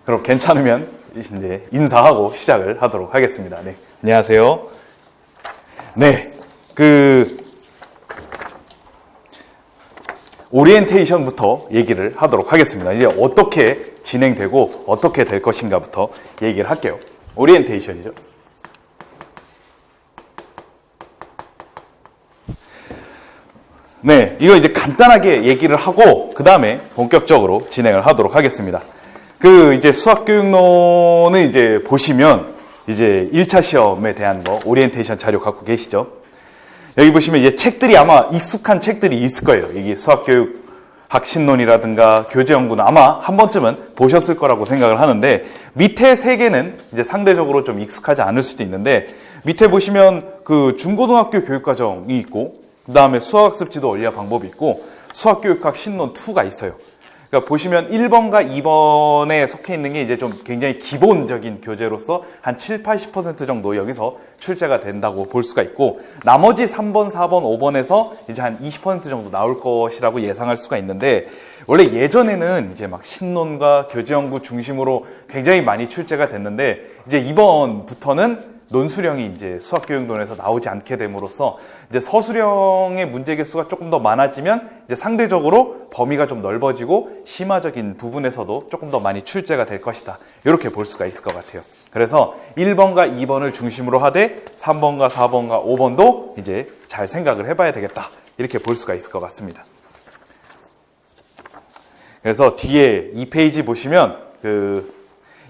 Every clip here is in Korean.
그럼 괜찮으면 이제 인사하고 시작을 하도록 하겠습니다. 네, 안녕하세요. 네, 오리엔테이션부터 얘기를 하도록 하겠습니다. 이제 어떻게 진행되고 어떻게 될 것인가부터 얘기를 할게요. 오리엔테이션이죠. 네, 이거 이제 간단하게 얘기를 하고 그 다음에 본격적으로 진행을 하도록 하겠습니다. 이제 수학교육론은 이제 보시면 이제 1차 시험에 대한 오리엔테이션 자료 갖고 계시죠? 여기 보시면 이제 책들이 아마 익숙한 책들이 있을 거예요. 이게 수학교육 학신론이라든가 교재연구는 아마 한 번쯤은 보셨을 거라고 생각을 하는데, 밑에 세 개는 이제 상대적으로 좀 익숙하지 않을 수도 있는데, 밑에 보시면 중고등학교 교육과정이 있고, 그 다음에 수학학습 지도 원리와 방법이 있고, 수학교육학 신론 2가 있어요. 그러니까 보시면 1번과 2번에 속해 있는 게 이제 좀 굉장히 기본적인 교재로서 한 7, 80% 정도 여기서 출제가 된다고 볼 수가 있고, 나머지 3번, 4번, 5번에서 이제 한 20% 정도 나올 것이라고 예상할 수가 있는데, 원래 예전에는 이제 막 신론과 교재연구 중심으로 굉장히 많이 출제가 됐는데, 이제 이번부터는 논수령이 이제 수학교육론에서 나오지 않게 됨으로써 이제 서술형의 문제 개수가 조금 더 많아지면 이제 상대적으로 범위가 좀 넓어지고 심화적인 부분에서도 조금 더 많이 출제가 될 것이다. 이렇게 볼 수가 있을 것 같아요. 그래서 1번과 2번을 중심으로 하되 3번과 4번과 5번도 이제 잘 생각을 해봐야 되겠다. 이렇게 볼 수가 있을 것 같습니다. 그래서 뒤에 2페이지 보시면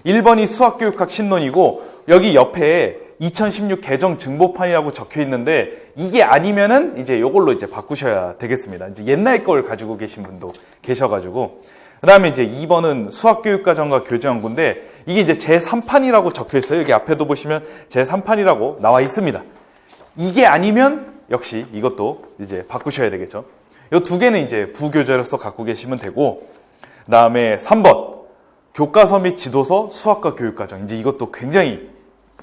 1번이 수학교육학 신론이고, 여기 옆에 2016 개정 증보판이라고 적혀 있는데, 이게 아니면은 이제 요걸로 이제 바꾸셔야 되겠습니다. 이제 옛날 걸 가지고 계신 분도 계셔가지고. 그 다음에 이제 2번은 수학교육과정과 교재연구인데, 이게 이제 제3판이라고 적혀 있어요. 여기 앞에도 보시면 제3판이라고 나와 있습니다. 이게 아니면 역시 이것도 이제 바꾸셔야 되겠죠. 요 두 개는 이제 부교재로서 갖고 계시면 되고, 그 다음에 3번. 교과서 및 지도서 수학과 교육과정. 이제 이것도 굉장히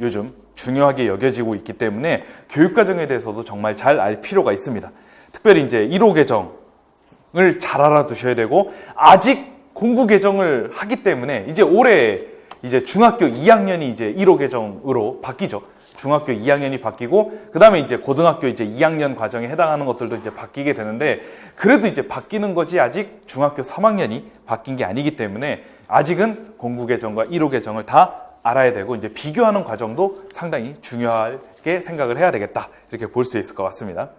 요즘 중요하게 여겨지고 있기 때문에 교육과정에 대해서도 정말 잘 알 필요가 있습니다. 특별히 이제 1호 개정을 잘 알아두셔야 되고, 아직 공부 개정을 하기 때문에 이제 올해 이제 중학교 2학년이 이제 1호 개정으로 바뀌죠. 중학교 2학년이 바뀌고, 그 다음에 이제 고등학교 이제 2학년 과정에 해당하는 것들도 이제 바뀌게 되는데, 그래도 이제 바뀌는 거지 아직 중학교 3학년이 바뀐 게 아니기 때문에 아직은 공부 개정과 1호 개정을 다 알아야 되고, 이제 비교하는 과정도 상당히 중요하게 생각을 해야 되겠다. 이렇게 볼 수 있을 것 같습니다.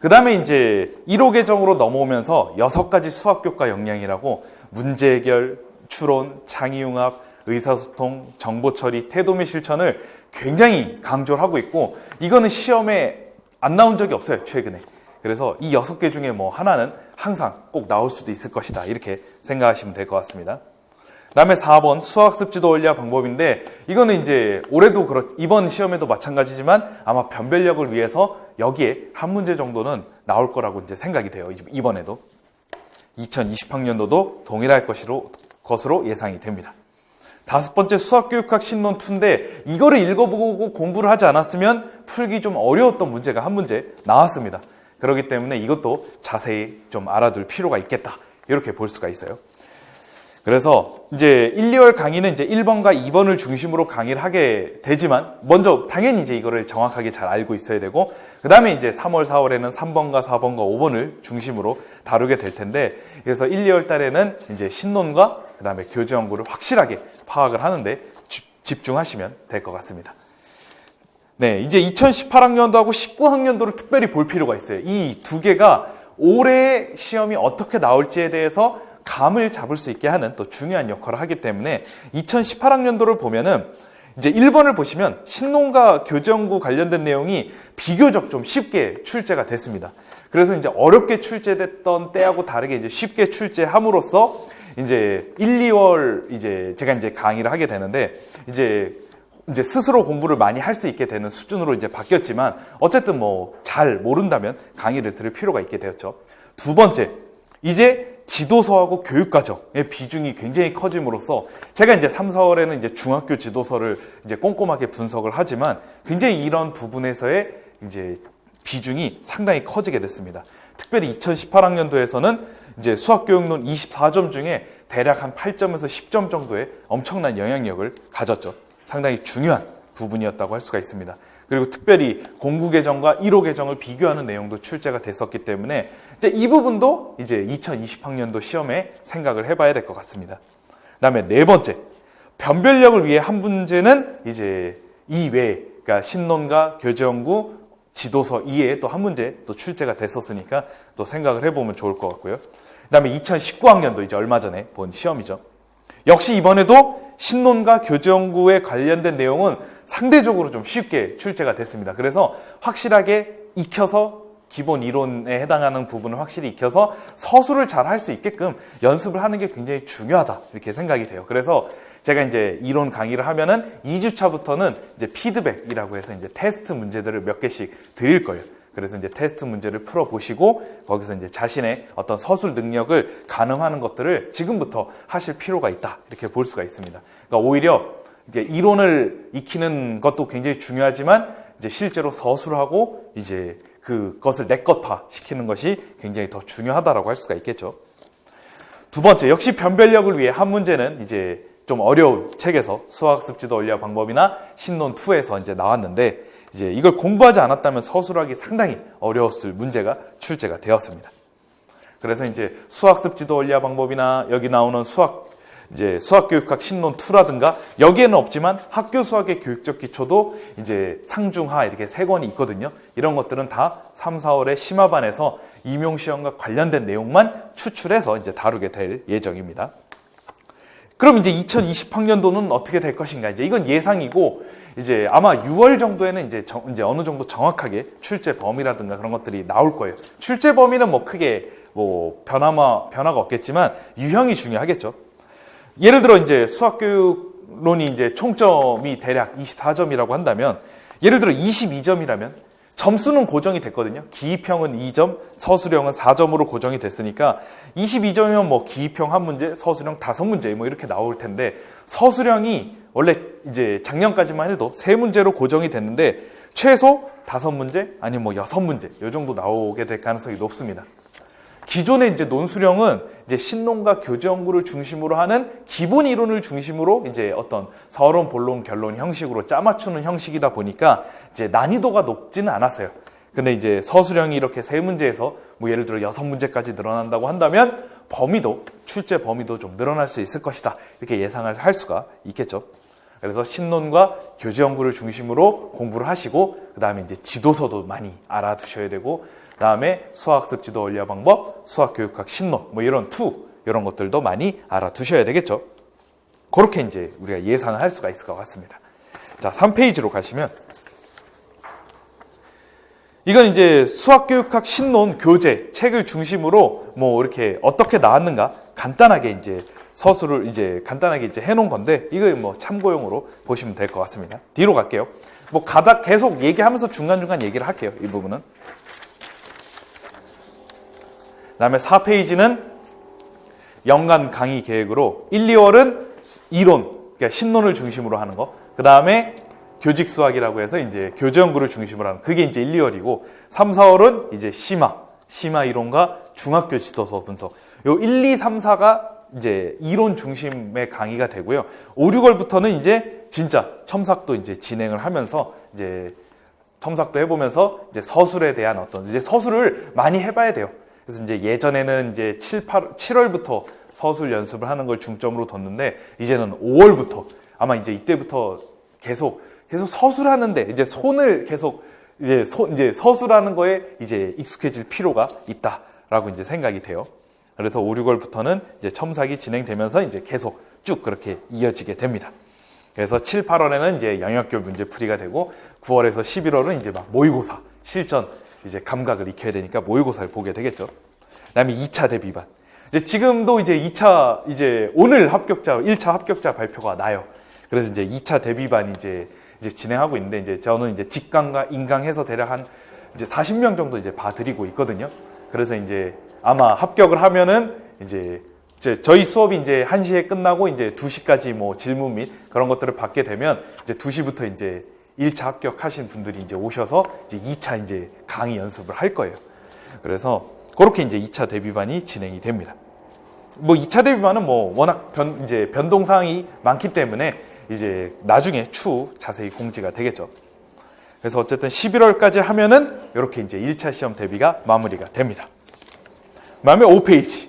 그 다음에 이제 1호 개정으로 넘어오면서 6가지 수학교과 역량이라고 문제 해결, 추론, 창의융합, 의사소통, 정보처리, 태도 및 실천을 굉장히 강조를 하고 있고, 이거는 시험에 안 나온 적이 없어요, 최근에. 그래서 이 6개 중에 하나는 항상 꼭 나올 수도 있을 것이다. 이렇게 생각하시면 될 것 같습니다. 그 다음에 4번 수학습 지도 원리와 방법인데, 이거는 이제 올해도 이번 시험에도 마찬가지지만 아마 변별력을 위해서 여기에 한 문제 정도는 나올 거라고 이제 생각이 돼요. 이번에도 2020학년도도 동일할 것으로 예상이 됩니다. 5번째 수학교육학 신론 2인데, 이거를 읽어보고 공부를 하지 않았으면 풀기 좀 어려웠던 문제가 한 문제 나왔습니다. 그렇기 때문에 이것도 자세히 좀 알아둘 필요가 있겠다. 이렇게 볼 수가 있어요. 그래서 이제 1, 2월 강의는 이제 1번과 2번을 중심으로 강의를 하게 되지만, 먼저 당연히 이제 이거를 정확하게 잘 알고 있어야 되고, 그 다음에 이제 3월, 4월에는 3번과 4번과 5번을 중심으로 다루게 될 텐데, 그래서 1, 2월 달에는 이제 신론과 그 다음에 교재 연구를 확실하게 파악을 하는데 집중하시면 될 것 같습니다. 네, 이제 2018학년도하고 19학년도를 특별히 볼 필요가 있어요. 이 두 개가 올해 시험이 어떻게 나올지에 대해서 감을 잡을 수 있게 하는 또 중요한 역할을 하기 때문에, 2018학년도를 보면은 이제 1번을 보시면 신론과 교재연구 관련된 내용이 비교적 좀 쉽게 출제가 됐습니다. 그래서 이제 어렵게 출제됐던 때하고 다르게 이제 쉽게 출제함으로써 이제 1, 2월 이제 제가 이제 강의를 하게 되는데, 이제 스스로 공부를 많이 할 수 있게 되는 수준으로 이제 바뀌었지만, 어쨌든 잘 모른다면 강의를 들을 필요가 있게 되었죠. 2번째, 이제 지도서하고 교육과정의 비중이 굉장히 커짐으로써, 제가 이제 3, 4월에는 이제 중학교 지도서를 이제 꼼꼼하게 분석을 하지만, 굉장히 이런 부분에서의 이제 비중이 상당히 커지게 됐습니다. 특별히 2018학년도에서는 이제 수학교육론 24점 중에 대략 한 8점에서 10점 정도의 엄청난 영향력을 가졌죠. 상당히 중요한 부분이었다고 할 수가 있습니다. 그리고 특별히 공구 계정과 1호 계정을 비교하는 내용도 출제가 됐었기 때문에 이제 이 부분도 이제 2020학년도 시험에 생각을 해봐야 될 것 같습니다. 그다음에 네 번째, 변별력을 위해 한 문제는 이제 이외에, 그러니까 신론과 교재연구, 지도서 이외에 또 한 문제 또 출제가 됐었으니까 또 생각을 해보면 좋을 것 같고요. 그다음에 2019학년도 이제 얼마 전에 본 시험이죠. 역시 이번에도 신론과 교재연구에 관련된 내용은 상대적으로 좀 쉽게 출제가 됐습니다. 그래서 확실하게 익혀서 기본 이론에 해당하는 부분을 확실히 익혀서 서술을 잘 할 수 있게끔 연습을 하는 게 굉장히 중요하다 이렇게 생각이 돼요. 그래서 제가 이제 이론 강의를 하면은 2주차부터는 이제 피드백이라고 해서 이제 테스트 문제들을 몇 개씩 드릴 거예요. 그래서 이제 테스트 문제를 풀어보시고 거기서 이제 자신의 어떤 서술 능력을 가늠하는 것들을 지금부터 하실 필요가 있다 이렇게 볼 수가 있습니다. 그러니까 오히려 이제 이론을 익히는 것도 굉장히 중요하지만 이제 실제로 서술하고 이제 그것을 내 것화 시키는 것이 굉장히 더 중요하다라고 할 수가 있겠죠. 두 번째, 역시 변별력을 위해 한 문제는 이제 좀 어려운 책에서 수학습지도 원리와 방법이나 신론 2에서 이제 나왔는데 이제 이걸 공부하지 않았다면 서술하기 상당히 어려웠을 문제가 출제가 되었습니다. 그래서 이제 수학습지도 원리와 방법이나 여기 나오는 수학교육학 신론 2라든가 여기에는 없지만 학교 수학의 교육적 기초도 이제 상중하 이렇게 3권이 있거든요. 이런 것들은 다 3, 4월에 심화반에서 임용시험과 관련된 내용만 추출해서 이제 다루게 될 예정입니다. 그럼 이제 2020학년도는 어떻게 될 것인가? 이제 이건 예상이고 이제 아마 6월 정도에는 이제 어느 정도 정확하게 출제 범위라든가 그런 것들이 나올 거예요. 출제 범위는 뭐 크게 뭐 변화가 없겠지만 유형이 중요하겠죠. 예를 들어 이제 수학교육론이 이제 총점이 대략 24점이라고 한다면 예를 들어 22점이라면 점수는 고정이 됐거든요. 기입형은 2점, 서술형은 4점으로 고정이 됐으니까 22점이면 뭐 기입형 1문제, 서술형 5문제 뭐 이렇게 나올 텐데 서술형이 원래 이제 작년까지만 해도 3문제로 고정이 됐는데 최소 5문제 아니면 뭐 6문제 이 정도 나오게 될 가능성이 높습니다. 기존의 이제 논술형은 이제 신론과 교재연구를 중심으로 하는 기본 이론을 중심으로 이제 어떤 서론, 본론, 결론 형식으로 짜맞추는 형식이다 보니까 이제 난이도가 높지는 않았어요. 근데 이제 서술형이 이렇게 3문제에서 뭐 예를 들어 6문제까지 늘어난다고 한다면 출제 범위도 좀 늘어날 수 있을 것이다. 이렇게 예상을 할 수가 있겠죠. 그래서 신론과 교재연구를 중심으로 공부를 하시고 그 다음에 이제 지도서도 많이 알아두셔야 되고 그 다음에 수학습지도 원리와 방법, 수학교육학 신론 뭐 이런 이런 것들도 많이 알아두셔야 되겠죠. 그렇게 이제 우리가 예상을 할 수가 있을 것 같습니다. 자, 3페이지로 가시면 이건 이제 수학교육학 신론 교재 책을 중심으로 뭐 이렇게 어떻게 나왔는가 간단하게 이제 서술을 이제 간단하게 이제 해놓은 건데 이거 뭐 참고용으로 보시면 될 것 같습니다. 뒤로 갈게요. 뭐 가다 계속 얘기하면서 중간중간 얘기를 할게요. 이 부분은. 그 다음에 4페이지는 연간 강의 계획으로 1, 2월은 이론, 그러니까 신론을 중심으로 하는 거. 그 다음에 교직 수학이라고 해서 이제 교재 연구를 중심으로 하는 그게 이제 1, 2월이고 3, 4월은 이제 심화 이론과 중학교 지도서 분석. 요 1, 2, 3, 4가 이제 이론 중심의 강의가 되고요. 5, 6월부터는 이제 진짜 첨삭도 이제 진행을 하면서 이제 첨삭도 해보면서 이제 서술에 대한 이제 서술을 많이 해봐야 돼요. 그래서 이제 예전에는 이제 7월부터 서술 연습을 하는 걸 중점으로 뒀는데 이제는 5월부터 아마 이제 이때부터 계속 서술하는데 이제 손을 계속 이제 서술하는 거에 이제 익숙해질 필요가 있다라고 이제 생각이 돼요. 그래서 5, 6월부터는 이제 첨삭이 진행되면서 이제 계속 쭉 그렇게 이어지게 됩니다. 그래서 7, 8월에는 이제 영역별 문제풀이가 되고 9월에서 11월은 이제 막 모의고사, 실전 이제 감각을 익혀야 되니까 모의고사를 보게 되겠죠. 그다음에 2차 대비반. 이제 지금도 이제 2차 이제 오늘 1차 합격자 발표가 나요. 그래서 이제 2차 대비반이 이제 진행하고 있는데 이제 저는 이제 직강과 인강해서 대략 한 이제 40명 정도 이제 봐드리고 있거든요. 그래서 이제 아마 합격을 하면은 이제 저희 수업이 이제 1시에 끝나고 이제 2시까지 뭐 질문 및 그런 것들을 받게 되면 이제 2시부터 이제 1차 합격하신 분들이 이제 오셔서 이제 2차 이제 강의 연습을 할 거예요. 그래서 그렇게 이제 2차 대비반이 진행이 됩니다. 뭐 2차 대비만은 뭐 워낙 이제 변동사항이 많기 때문에 이제 나중에 추후 자세히 공지가 되겠죠. 그래서 어쨌든 11월까지 하면은 이렇게 이제 1차 시험 대비가 마무리가 됩니다. 그다음에 5페이지.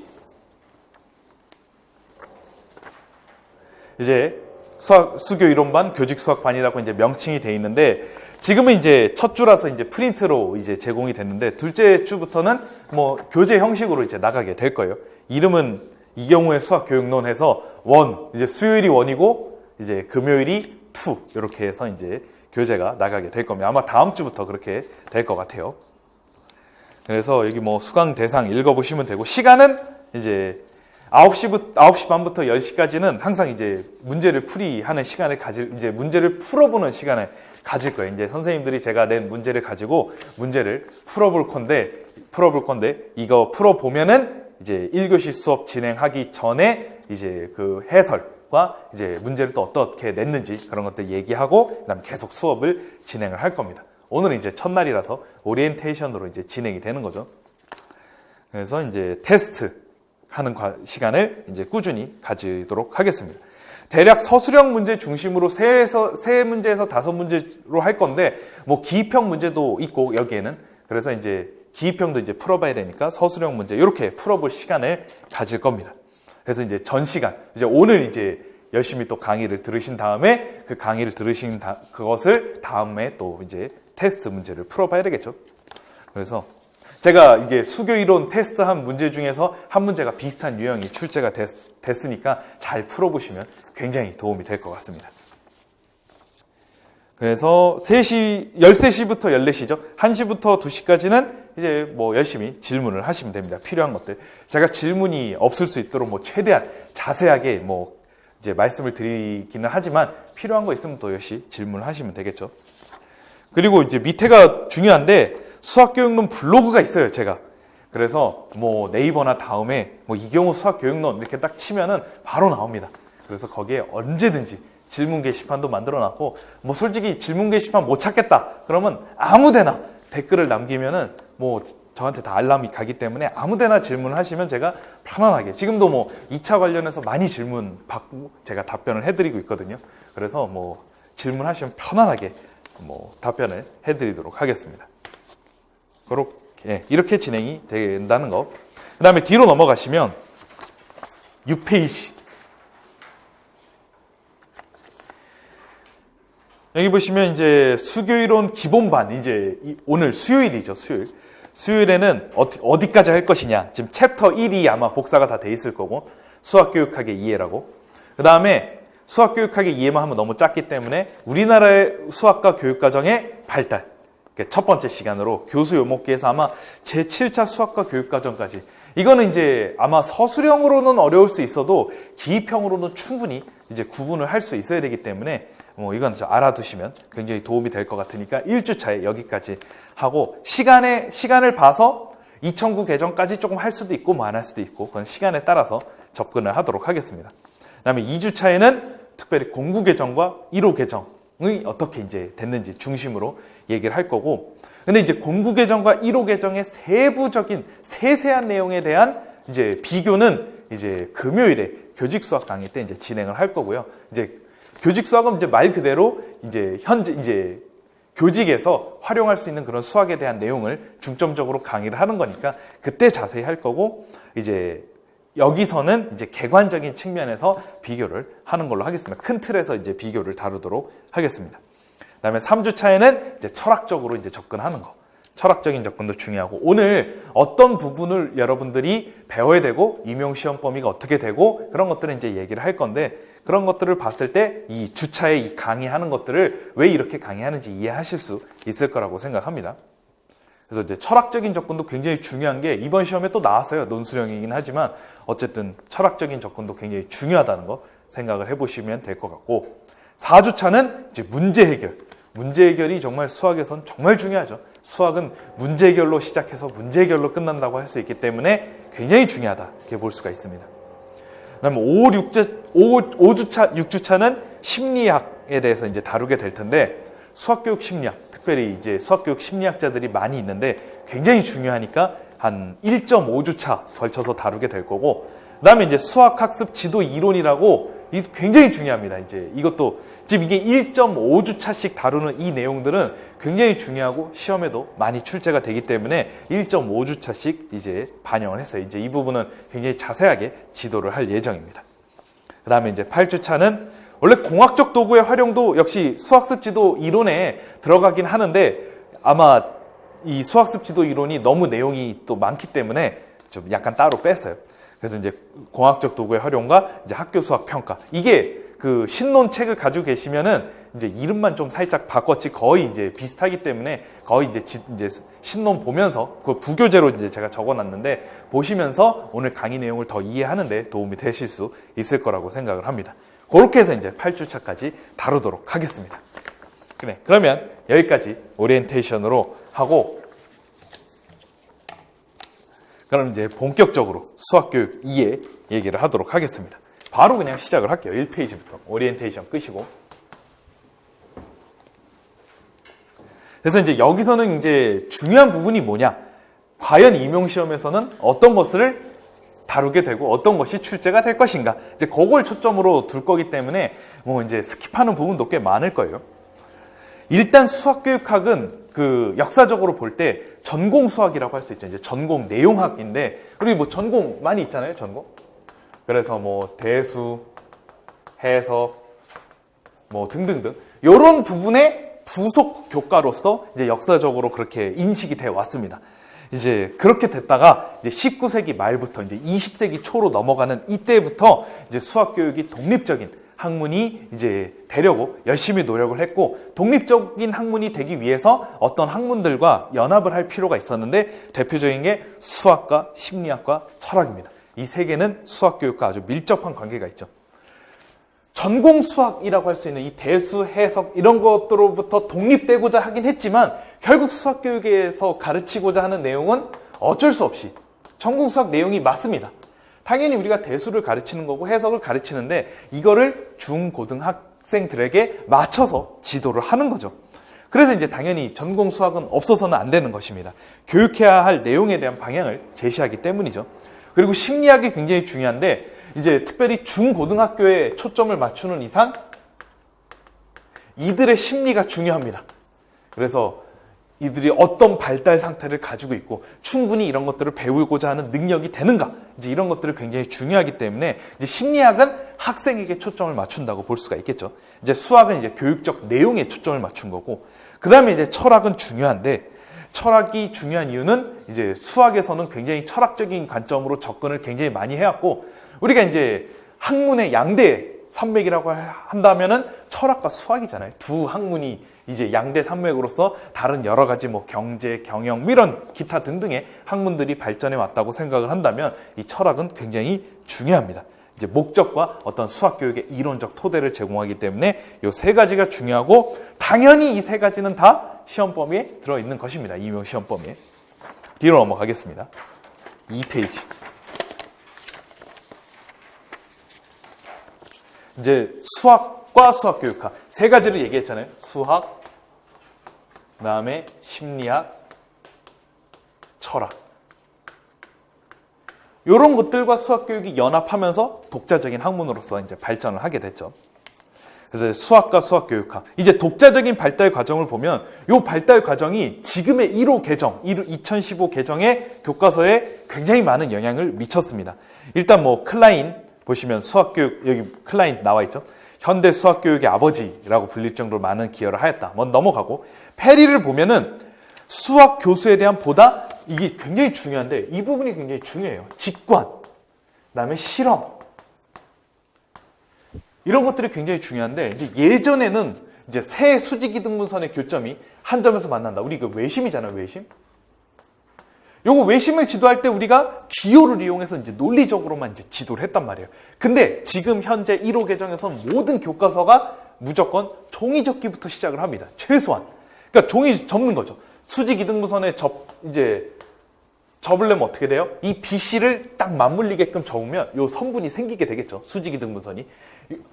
이제 수교 이론반, 교직 수학반이라고 이제 명칭이 돼 있는데 지금은 이제 첫 주라서 이제 프린트로 이제 제공이 됐는데 둘째 주부터는 뭐 교재 형식으로 이제 나가게 될 거예요. 이름은 이경우의 수학교육론 해서 이제 수요일이 1이고 이제 금요일이 2 이렇게 해서 이제 교재가 나가게 될 겁니다. 아마 다음 주부터 그렇게 될 것 같아요. 그래서 여기 뭐 수강 대상 읽어보시면 되고 시간은 이제 9시 반부터 10시까지는 항상 이제 문제를 풀이하는 시간을 이제 문제를 풀어보는 시간을 가질 거예요. 이제 선생님들이 제가 낸 문제를 가지고 문제를 풀어볼 건데 이거 풀어보면은 이제 1교시 수업 진행하기 전에 이제 그 해설과 이제 문제를 또 어떻게 냈는지 그런 것들 얘기하고 그다음에 계속 수업을 진행을 할 겁니다. 오늘은 이제 첫날이라서 오리엔테이션으로 이제 진행이 되는 거죠. 그래서 이제 테스트 하는 시간을 이제 꾸준히 가지도록 하겠습니다. 대략 서술형 문제 중심으로 세 문제에서 5문제로 할 건데 뭐 기입형 문제도 있고 여기에는 그래서 이제 기입형도 이제 풀어봐야 되니까 서술형 문제 이렇게 풀어볼 시간을 가질 겁니다. 그래서 이제 전 시간 이제 오늘 이제 열심히 또 강의를 들으신 다음에 그 강의를 들으신 그것을 다음에 또 이제 테스트 문제를 풀어봐야 되겠죠. 그래서 제가 이게 수교 이론 테스트 한 문제 중에서 한 문제가 비슷한 유형이 출제가 됐으니까 잘 풀어보시면 굉장히 도움이 될 것 같습니다. 그래서 13시부터 14시죠. 1시부터 2시까지는 이제 뭐 열심히 질문을 하시면 됩니다. 필요한 것들. 제가 질문이 없을 수 있도록 뭐 최대한 자세하게 뭐 이제 말씀을 드리기는 하지만 필요한 거 있으면 또 역시 질문을 하시면 되겠죠. 그리고 이제 밑에가 중요한데 수학교육론 블로그가 있어요, 제가. 그래서 뭐 네이버나 다음에 뭐 이경우 수학교육론 이렇게 딱 치면은 바로 나옵니다. 그래서 거기에 언제든지 질문 게시판도 만들어 놨고 뭐 솔직히 질문 게시판 못 찾겠다 그러면 아무데나 댓글을 남기면은 뭐 저한테 다 알람이 가기 때문에 아무데나 질문하시면 제가 편안하게 지금도 뭐 2차 관련해서 많이 질문 받고 제가 답변을 해드리고 있거든요. 그래서 뭐 질문하시면 편안하게 뭐 답변을 해드리도록 하겠습니다. 그렇게 이렇게 진행이 된다는 거. 그 다음에 뒤로 넘어가시면 6페이지. 여기 보시면 이제 수교이론 기본반 이제 오늘 수요일이죠. 수요일에는 어디까지 할 것이냐. 지금 챕터 1이 아마 복사가 다 돼 있을 거고 수학교육학의 이해라고. 그 다음에 수학교육학의 이해만 하면 너무 작기 때문에 우리나라의 수학과 교육과정의 발달. 첫 번째 시간으로 교수 요목기에서 아마 제7차 수학과 교육과정까지 이거는 이제 아마 서술형으로는 어려울 수 있어도 기입형으로는 충분히 이제 구분을 할 수 있어야 되기 때문에 뭐 이건 알아두시면 굉장히 도움이 될 것 같으니까 1주차에 여기까지 하고 시간을 봐서 2009 개정까지 조금 할 수도 있고 뭐 안 할 수도 있고 그건 시간에 따라서 접근을 하도록 하겠습니다. 그다음에 2주차에는 특별히 공부 개정과 1호 개정이 어떻게 이제 됐는지 중심으로 얘기를 할 거고 근데 이제 공부 개정과 1호 개정의 세부적인 세세한 내용에 대한 이제 비교는 이제 금요일에 교직 수학 강의 때 이제 진행을 할 거고요. 이제 교직 수학은 이제 말 그대로 이제 현재 이제 교직에서 활용할 수 있는 그런 수학에 대한 내용을 중점적으로 강의를 하는 거니까 그때 자세히 할 거고 이제 여기서는 이제 객관적인 측면에서 비교를 하는 걸로 하겠습니다. 큰 틀에서 이제 비교를 다루도록 하겠습니다. 그다음에 3주차에는 이제 철학적으로 이제 접근하는 거. 철학적인 접근도 중요하고 오늘 어떤 부분을 여러분들이 배워야 되고 임용시험 범위가 어떻게 되고 그런 것들은 이제 얘기를 할 건데 그런 것들을 봤을 때 이 주차에 이 강의하는 것들을 왜 이렇게 강의하는지 이해하실 수 있을 거라고 생각합니다. 그래서 이제 철학적인 접근도 굉장히 중요한 게 이번 시험에 또 나왔어요. 논술형이긴 하지만 어쨌든 철학적인 접근도 굉장히 중요하다는 거 생각을 해보시면 될 것 같고 4주차는 이제 문제 해결. 문제 해결이 정말 수학에선 정말 중요하죠. 수학은 문제 해결로 시작해서 문제 해결로 끝난다고 할 수 있기 때문에 굉장히 중요하다. 이렇게 볼 수가 있습니다. 그다음에 5주차, 6주차는 심리학에 대해서 이제 다루게 될 텐데 수학교육 심리학, 특별히 이제 수학교육 심리학자들이 많이 있는데 굉장히 중요하니까 한 1.5주차 걸쳐서 다루게 될 거고 그다음에 이제 수학학습 지도 이론이라고 이 굉장히 중요합니다. 이제 이것도 지금 이게 1.5주차씩 다루는 이 내용들은 굉장히 중요하고 시험에도 많이 출제가 되기 때문에 1.5주차씩 이제 반영을 했어요. 이제 이 부분은 굉장히 자세하게 지도를 할 예정입니다. 그다음에 이제 8주차는 원래 공학적 도구의 활용도 역시 수학습 지도 이론에 들어가긴 하는데 아마 이 수학습 지도 이론이 너무 내용이 또 많기 때문에 좀 약간 따로 뺐어요. 그래서 이제 공학적 도구의 활용과 이제 학교 수학 평가. 이게 그 신론책을 가지고 계시면은 이제 이름만 좀 살짝 바꿨지 거의 이제 비슷하기 때문에 거의 이제 신론 보면서 그 부교재로 이제 제가 적어놨는데 보시면서 오늘 강의 내용을 더 이해하는데 도움이 되실 수 있을 거라고 생각을 합니다. 그렇게 해서 이제 8주차까지 다루도록 하겠습니다. 그래, 그러면 여기까지 오리엔테이션으로 하고 그럼 이제 본격적으로 수학교육 2의 얘기를 하도록 하겠습니다. 바로 그냥 시작을 할게요. 1페이지부터 오리엔테이션 끄시고. 그래서 이제 여기서는 이제 중요한 부분이 뭐냐? 과연 임용시험에서는 어떤 것을 다루게 되고 어떤 것이 출제가 될 것인가? 이제 그걸 초점으로 둘 거기 때문에 뭐 이제 스킵하는 부분도 꽤 많을 거예요. 일단 수학교육학은 그 역사적으로 볼 때 전공 수학이라고 할 수 있죠. 이제 전공 내용학인데 우리 뭐 전공 많이 있잖아요. 전공. 그래서 뭐 대수, 해석, 뭐 등등등 이런 부분의 부속 교과로서 이제 역사적으로 그렇게 인식이 되어 왔습니다. 이제 그렇게 됐다가 이제 19세기 말부터 이제 20세기 초로 넘어가는 이때부터 이제 수학 교육이 독립적인 학문이 이제 되려고 열심히 노력을 했고 독립적인 학문이 되기 위해서 어떤 학문들과 연합을 할 필요가 있었는데 대표적인 게 수학과 심리학과 철학입니다. 이 세 개는 수학 교육과 아주 밀접한 관계가 있죠. 전공 수학이라고 할 수 있는 이 대수, 해석 이런 것들로부터 독립되고자 하긴 했지만 결국 수학 교육에서 가르치고자 하는 내용은 어쩔 수 없이 전공 수학 내용이 맞습니다. 당연히 우리가 대수를 가르치는 거고 해석을 가르치는데 이거를 중고등학생들에게 맞춰서 지도를 하는 거죠. 그래서 이제 당연히 전공 수학은 없어서는 안 되는 것입니다. 교육해야 할 내용에 대한 방향을 제시하기 때문이죠. 그리고 심리학이 굉장히 중요한데 이제 특별히 중고등학교에 초점을 맞추는 이상 이들의 심리가 중요합니다. 그래서 이들이 어떤 발달 상태를 가지고 있고 충분히 이런 것들을 배우고자 하는 능력이 되는가 이제 이런 것들을 굉장히 중요하기 때문에 이제 심리학은 학생에게 초점을 맞춘다고 볼 수가 있겠죠. 이제 수학은 이제 교육적 내용에 초점을 맞춘 거고 그 다음에 이제 철학은 중요한데 철학이 중요한 이유는 이제 수학에서는 굉장히 철학적인 관점으로 접근을 굉장히 많이 해왔고 우리가 이제 학문의 양대 산맥이라고 한다면은 철학과 수학이잖아요. 두 학문이 이제 양대 산맥으로서 다른 여러 가지 뭐 경제, 경영 이런 기타 등등의 학문들이 발전해 왔다고 생각을 한다면 이 철학은 굉장히 중요합니다. 이제 목적과 어떤 수학 교육의 이론적 토대를 제공하기 때문에 이 세 가지가 중요하고 당연히 이 세 가지는 다 시험 범위에 들어있는 것입니다. 임용 시험 범위에. 뒤로 넘어가겠습니다. 2페이지. 이제 수학과 수학교육학 세 가지를 얘기했잖아요. 수학, 그 다음에 심리학, 철학. 이런 것들과 수학교육이 연합하면서 독자적인 학문으로서 이제 발전을 하게 됐죠. 그래서 수학과 수학교육학. 이제 독자적인 발달 과정을 보면 이 발달 과정이 지금의 1호 개정, 2015 개정의 교과서에 굉장히 많은 영향을 미쳤습니다. 일단 뭐 클라인 보시면 수학교육, 여기 클라인 나와 있죠. 현대 수학교육의 아버지라고 불릴 정도로 많은 기여를 하였다. 먼저 넘어가고 페리를 보면은 수학 교수에 대한 보다 이게 굉장히 중요한데 이 부분이 굉장히 중요해요. 직관, 그다음에 실험 이런 것들이 굉장히 중요한데 이제 예전에는 이제 새 수직이 등분선의 교점이 한 점에서 만난다. 우리 그 외심이잖아요, 외심. 요거 외심을 지도할 때 우리가 기호를 이용해서 이제 논리적으로만 이제 지도를 했단 말이에요. 근데 지금 현재 1호 개정에서는 모든 교과서가 무조건 종이 접기부터 시작을 합니다. 최소한. 그러니까 종이 접는 거죠. 수직 이등분선에 이제 접으려면 어떻게 돼요? 이 BC를 딱 맞물리게끔 접으면 요 선분이 생기게 되겠죠. 수직 이등분선이.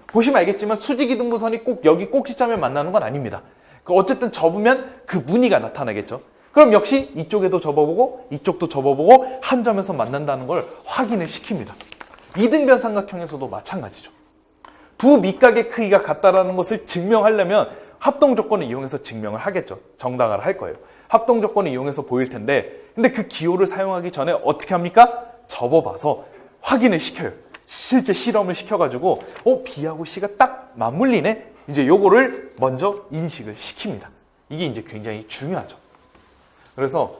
보시면 알겠지만 수직 이등분선이 꼭 여기 꼭지점에 만나는 건 아닙니다. 어쨌든 접으면 그 무늬가 나타나겠죠. 그럼 역시 이쪽에도 접어보고 이쪽도 접어보고 한 점에서 만난다는 걸 확인을 시킵니다. 이등변 삼각형에서도 마찬가지죠. 두 밑각의 크기가 같다라는 것을 증명하려면 합동 조건을 이용해서 증명을 하겠죠. 정당화를 할 거예요. 합동 조건을 이용해서 보일 텐데, 근데 그 기호를 사용하기 전에 어떻게 합니까? 접어봐서 확인을 시켜요. 실제 실험을 시켜가지고 B하고 C가 딱 맞물리네? 이제 요거를 먼저 인식을 시킵니다. 이게 이제 굉장히 중요하죠. 그래서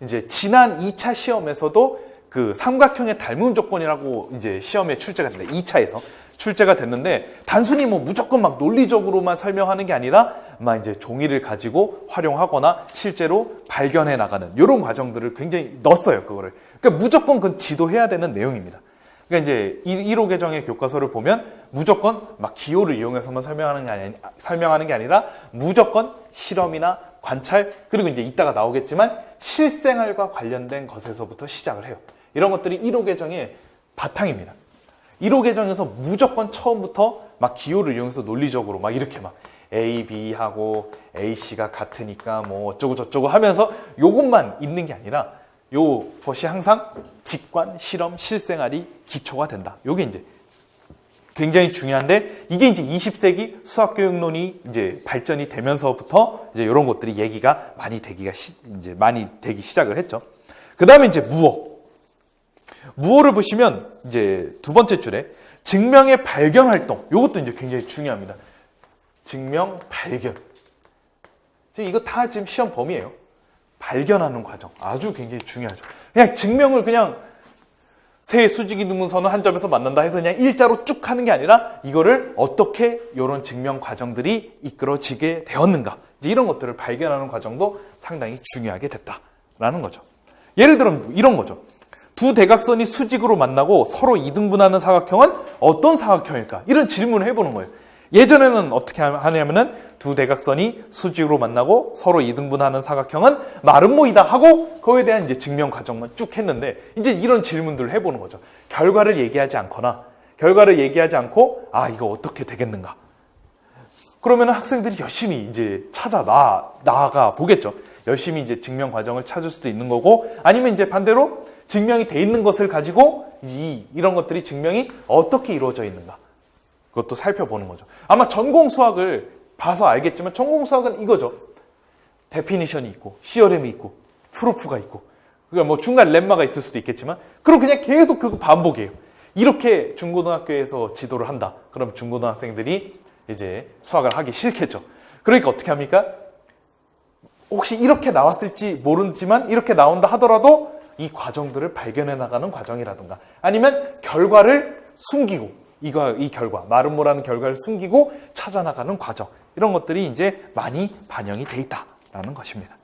이제 지난 2차 시험에서도 그 삼각형의 닮음 조건이라고 이제 시험에 출제가 됐는데, 2차에서 출제가 됐는데, 단순히 뭐 무조건 막 논리적으로만 설명하는 게 아니라 막 이제 종이를 가지고 활용하거나 실제로 발견해 나가는 이런 과정들을 굉장히 넣었어요, 그거를. 그러니까 무조건 그건 지도해야 되는 내용입니다. 그러니까 이제 1호 개정의 교과서를 보면 무조건 막 기호를 이용해서만 설명하는 게 아니라 무조건 실험이나 관찰, 그리고 이제 이따가 나오겠지만 실생활과 관련된 것에서부터 시작을 해요. 이런 것들이 1호 개정의 바탕입니다. 1호 개정에서 무조건 처음부터 막 기호를 이용해서 논리적으로 막 이렇게 막 A, B하고 AC가 같으니까 뭐 어쩌고 저쩌고 하면서 요것만 있는 게 아니라 요것이 항상 직관, 실험, 실생활이 기초가 된다. 요게 이제 굉장히 중요한데, 이게 이제 20세기 수학교육론이 이제 발전이 되면서부터 이제 이런 것들이 얘기가 많이 되기 시작을 했죠. 그 다음에 이제 무어를 보시면 이제 두 번째 줄에 증명의 발견 활동, 요것도 이제 굉장히 중요합니다. 증명, 발견. 이거 다 지금 시험 범위예요. 발견하는 과정. 아주 굉장히 중요하죠. 그냥 증명을 그냥 세 수직이등분선은 한 점에서 만난다 해서 그냥 일자로 쭉 하는 게 아니라 이거를 어떻게 이런 증명 과정들이 이끌어지게 되었는가. 이제 이런 것들을 발견하는 과정도 상당히 중요하게 됐다라는 거죠. 예를 들어 이런 거죠. 두 대각선이 수직으로 만나고 서로 이등분하는 사각형은 어떤 사각형일까? 이런 질문을 해보는 거예요. 예전에는 어떻게 하냐면은 두 대각선이 수직으로 만나고 서로 이등분하는 사각형은 마름모이다 하고 그거에 대한 이제 증명 과정만 쭉 했는데, 이제 이런 질문들을 해보는 거죠. 결과를 얘기하지 않거나 결과를 얘기하지 않고 이거 어떻게 되겠는가? 그러면 학생들이 열심히 이제 나아가 보겠죠. 열심히 이제 증명 과정을 찾을 수도 있는 거고, 아니면 이제 반대로 증명이 돼 있는 것을 가지고 이런 것들이 증명이 어떻게 이루어져 있는가, 그것도 살펴보는 거죠. 아마 전공 수학을 봐서 알겠지만 전공 수학은 이거죠. 데피니션이 있고 시어렘이 있고 프루프가 있고, 그러니까 뭐 중간 렘마가 있을 수도 있겠지만, 그럼 그냥 계속 그거 반복이에요. 이렇게 중고등학교에서 지도를 한다. 그럼 중고등학생들이 이제 수학을 하기 싫겠죠. 그러니까 어떻게 합니까? 혹시 이렇게 나왔을지 모르지만 이렇게 나온다 하더라도 이 과정들을 발견해 나가는 과정이라든가, 아니면 결과를 숨기고 이 결과, 마름모라는 결과를 숨기고 찾아나가는 과정, 이런 것들이 이제 많이 반영이 돼 있다라는 것입니다.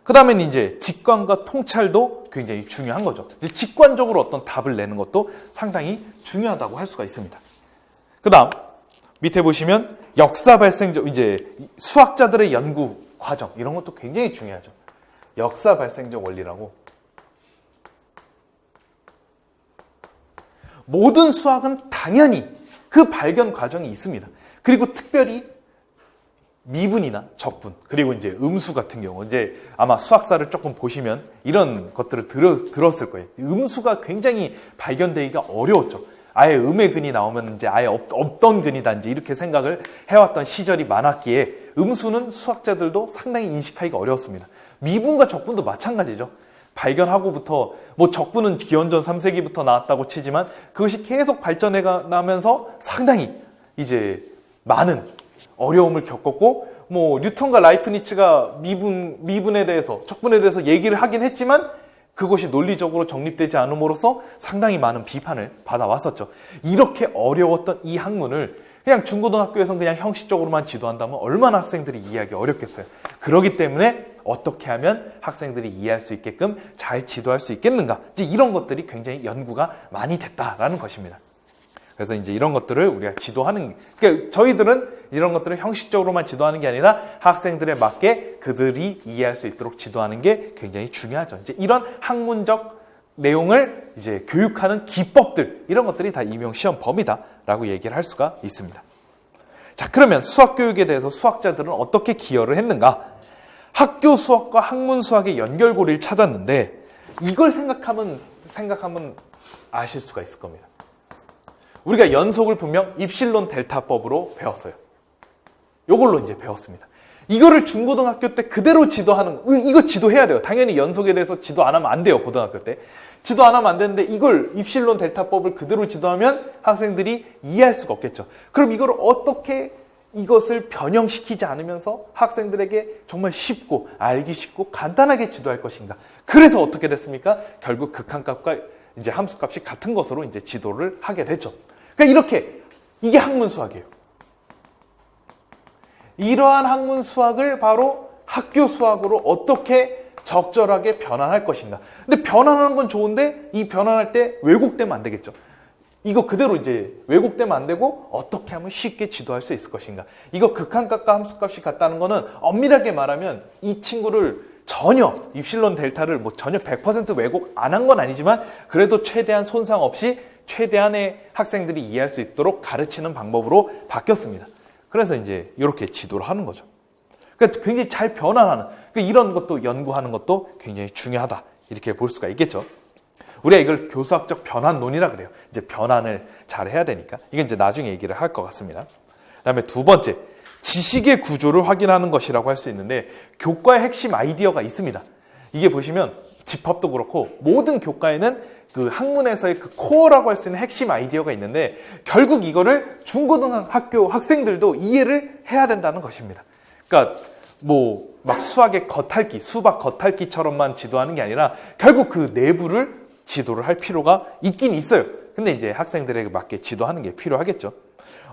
그 다음엔 이제 직관과 통찰도 굉장히 중요한 거죠. 직관적으로 어떤 답을 내는 것도 상당히 중요하다고 할 수가 있습니다. 그 다음 밑에 보시면 역사 발생적, 이제 수학자들의 연구 과정, 이런 것도 굉장히 중요하죠. 역사 발생적 원리라고. 모든 수학은 당연히 그 발견 과정이 있습니다. 그리고 특별히 미분이나 적분, 그리고 이제 음수 같은 경우, 이제 아마 수학사를 조금 보시면 이런 것들을 들었을 거예요. 음수가 굉장히 발견되기가 어려웠죠. 아예 음의 근이 나오면 이제 아예 없던 근이다, 이제 이렇게 생각을 해왔던 시절이 많았기에 음수는 수학자들도 상당히 인식하기가 어려웠습니다. 미분과 적분도 마찬가지죠. 발견하고부터 뭐 적분은 기원전 3세기부터 나왔다고 치지만 그것이 계속 발전해 가면서 상당히 이제 많은 어려움을 겪었고, 뭐 뉴턴과 라이프니츠가 미분에 대해서, 적분에 대해서 얘기를 하긴 했지만 그것이 논리적으로 정립되지 않음으로써 상당히 많은 비판을 받아왔었죠. 이렇게 어려웠던 이 학문을 그냥 중고등학교에서는 그냥 형식적으로만 지도한다면 얼마나 학생들이 이해하기 어렵겠어요. 그렇기 때문에 어떻게 하면 학생들이 이해할 수 있게끔 잘 지도할 수 있겠는가, 이제 이런 것들이 굉장히 연구가 많이 됐다라는 것입니다. 그래서 이제 이런 것들을 우리가 지도하는, 그러니까 저희들은 이런 것들을 형식적으로만 지도하는 게 아니라 학생들에 맞게 그들이 이해할 수 있도록 지도하는 게 굉장히 중요하죠. 이제 이런 학문적 내용을 이제 교육하는 기법들, 이런 것들이 다 임용 시험 범위다라고 얘기를 할 수가 있습니다. 자, 그러면 수학 교육에 대해서 수학자들은 어떻게 기여를 했는가? 학교 수학과 학문 수학의 연결고리를 찾았는데, 이걸 생각하면 생각하면 아실 수가 있을 겁니다. 우리가 연속을 분명 입실론 델타법으로 배웠어요. 요걸로 이제 배웠습니다. 이거를 중고등학교 때 그대로 지도하는, 이거 지도해야 돼요. 당연히 연속에 대해서 지도 안 하면 안 돼요. 고등학교 때. 지도 안 하면 안 되는데 이걸 입실론 델타법을 그대로 지도하면 학생들이 이해할 수가 없겠죠. 그럼 이걸 어떻게 이것을 변형시키지 않으면서 학생들에게 정말 쉽고 알기 쉽고 간단하게 지도할 것인가. 그래서 어떻게 됐습니까? 결국 극한값과 이제 함수값이 같은 것으로 이제 지도를 하게 됐죠. 그러니까 이렇게, 이게 학문 수학이에요. 이러한 학문 수학을 바로 학교 수학으로 어떻게 적절하게 변환할 것인가. 근데 변환하는 건 좋은데 이 변환할 때 왜곡되면 안 되겠죠. 이거 그대로 이제 왜곡되면 안 되고 어떻게 하면 쉽게 지도할 수 있을 것인가. 이거 극한값과 함수값이 같다는 거는 엄밀하게 말하면 이 친구를 전혀 입실론 델타를 뭐 전혀 100% 왜곡 안 한 건 아니지만 그래도 최대한 손상 없이 최대한의 학생들이 이해할 수 있도록 가르치는 방법으로 바뀌었습니다. 그래서 이제 이렇게 지도를 하는 거죠. 그러니까 굉장히 잘 변환하는, 그러니까 이런 것도 연구하는 것도 굉장히 중요하다. 이렇게 볼 수가 있겠죠. 우리가 이걸 교수학적 변환론이라 그래요. 이제 변환을 잘 해야 되니까. 이건 이제 나중에 얘기를 할 것 같습니다. 그다음에 두 번째, 지식의 구조를 확인하는 것이라고 할 수 있는데 교과의 핵심 아이디어가 있습니다. 이게 보시면 집합도 그렇고 모든 교과에는 그 학문에서의 그 코어라고 할 수 있는 핵심 아이디어가 있는데 결국 이거를 중고등학교 학생들도 이해를 해야 된다는 것입니다. 그러니까 뭐 막 수학의 겉핥기, 수박 겉핥기처럼만 지도하는 게 아니라 결국 그 내부를 지도를 할 필요가 있긴 있어요. 근데 이제 학생들에게 맞게 지도하는 게 필요하겠죠.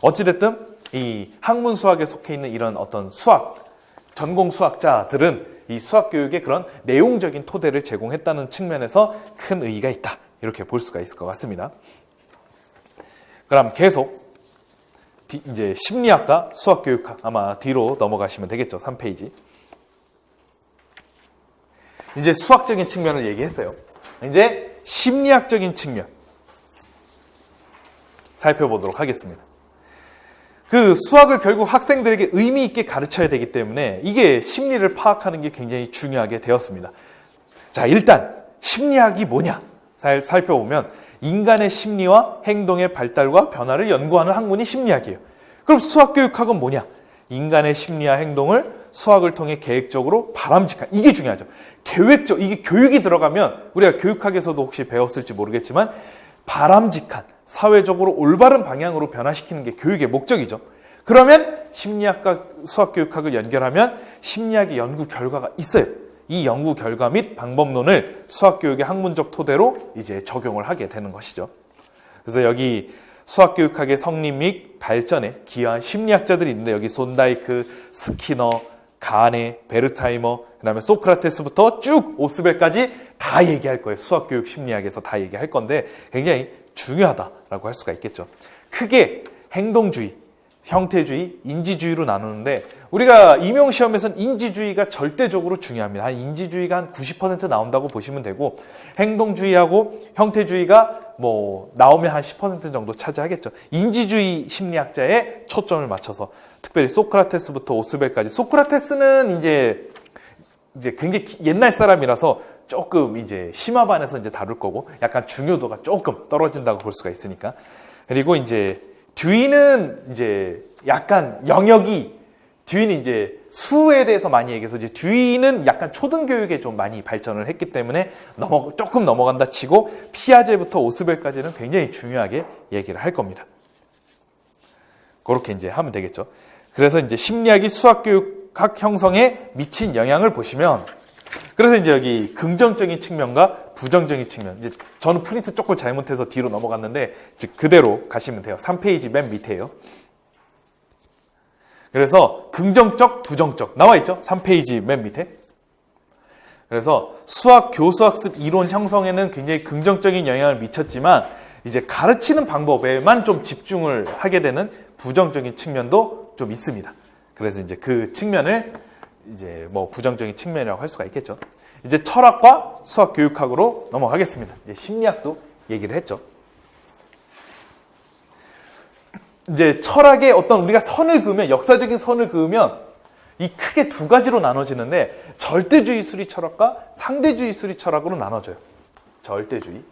어찌됐든 이 학문 수학에 속해 있는 이런 어떤 수학, 전공 수학자들은 이 수학 교육에 그런 내용적인 토대를 제공했다는 측면에서 큰 의의가 있다. 이렇게 볼 수가 있을 것 같습니다. 그럼 계속 이제 심리학과 수학교육학 아마 뒤로 넘어가시면 되겠죠. 3페이지. 이제 수학적인 측면을 얘기했어요. 이제 심리학적인 측면 살펴보도록 하겠습니다. 그 수학을 결국 학생들에게 의미 있게 가르쳐야 되기 때문에 이게 심리를 파악하는 게 굉장히 중요하게 되었습니다. 자, 일단 심리학이 뭐냐 살펴보면 인간의 심리와 행동의 발달과 변화를 연구하는 학문이 심리학이에요. 그럼 수학교육학은 뭐냐? 인간의 심리와 행동을 수학을 통해 계획적으로 바람직한, 이게 중요하죠. 계획적, 이게 교육이 들어가면 우리가 교육학에서도 혹시 배웠을지 모르겠지만 바람직한, 사회적으로 올바른 방향으로 변화시키는 게 교육의 목적이죠. 그러면 심리학과 수학교육학을 연결하면 심리학의 연구 결과가 있어요. 이 연구 결과 및 방법론을 수학교육의 학문적 토대로 이제 적용을 하게 되는 것이죠. 그래서 여기 수학교육학의 성립 및 발전에 기여한 심리학자들이 있는데 여기 손다이크, 스키너, 가네, 베르타이머, 그 다음에 소크라테스부터 쭉 오스벨까지 다 얘기할 거예요. 수학교육 심리학에서 다 얘기할 건데 굉장히 중요하다라고 할 수가 있겠죠. 크게 행동주의, 형태주의, 인지주의로 나누는데 우리가 임용시험에서는 인지주의가 절대적으로 중요합니다. 인지주의가 한 90% 나온다고 보시면 되고 행동주의하고 형태주의가 뭐 나오면 한 10% 정도 차지하겠죠. 인지주의 심리학자에 초점을 맞춰서 특별히 소크라테스부터 오스벨까지. 소크라테스는 이제 굉장히 옛날 사람이라서 조금 이제 심화반에서 이제 다룰 거고 약간 중요도가 조금 떨어진다고 볼 수가 있으니까. 그리고 이제 듀이는 이제 약간 영역이 듀이는 이제 수에 대해서 많이 얘기해서 이제 듀이는 약간 초등교육에 좀 많이 발전을 했기 때문에 조금 넘어간다 치고 피아제부터 오스벨까지는 굉장히 중요하게 얘기를 할 겁니다. 그렇게 이제 하면 되겠죠. 그래서 이제 심리학이 수학교육학 형성에 미친 영향을 보시면 그래서 이제 여기 긍정적인 측면과 부정적인 측면. 이제 저는 프린트 조금 잘못해서 뒤로 넘어갔는데 그대로 가시면 돼요. 3페이지 맨 밑에요. 그래서 긍정적, 부정적 나와 있죠? 3페이지 맨 밑에. 그래서 수학 교수학습 이론 형성에는 굉장히 긍정적인 영향을 미쳤지만 이제 가르치는 방법에만 좀 집중을 하게 되는 부정적인 측면도 좀 있습니다. 그래서 이제 그 측면을 이제 뭐 부정적인 측면이라고 할 수가 있겠죠. 이제 철학과 수학 교육학으로 넘어가겠습니다. 이제 심리학도 얘기를 했죠. 이제 철학의 어떤 우리가 선을 그으면 역사적인 선을 그으면 이 크게 두 가지로 나눠지는데 절대주의 수리 철학과 상대주의 수리 철학으로 나눠져요. 절대주의,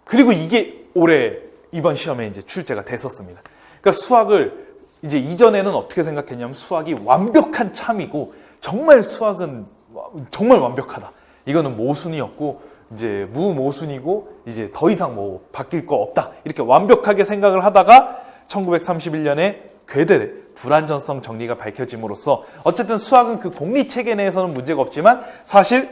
그리고 이게 올해 이번 시험에 이제 출제가 됐었습니다. 그러니까 수학을 이제 이전에는 어떻게 생각했냐면 수학이 완벽한 참이고 정말 수학은 정말 완벽하다. 이거는 모순이었고 이제 무모순이고 이제 더 이상 뭐 바뀔 거 없다. 이렇게 완벽하게 생각을 하다가 1931년에 괴델의 불완전성 정리가 밝혀짐으로써 어쨌든 수학은 그 공리 체계 내에서는 문제가 없지만 사실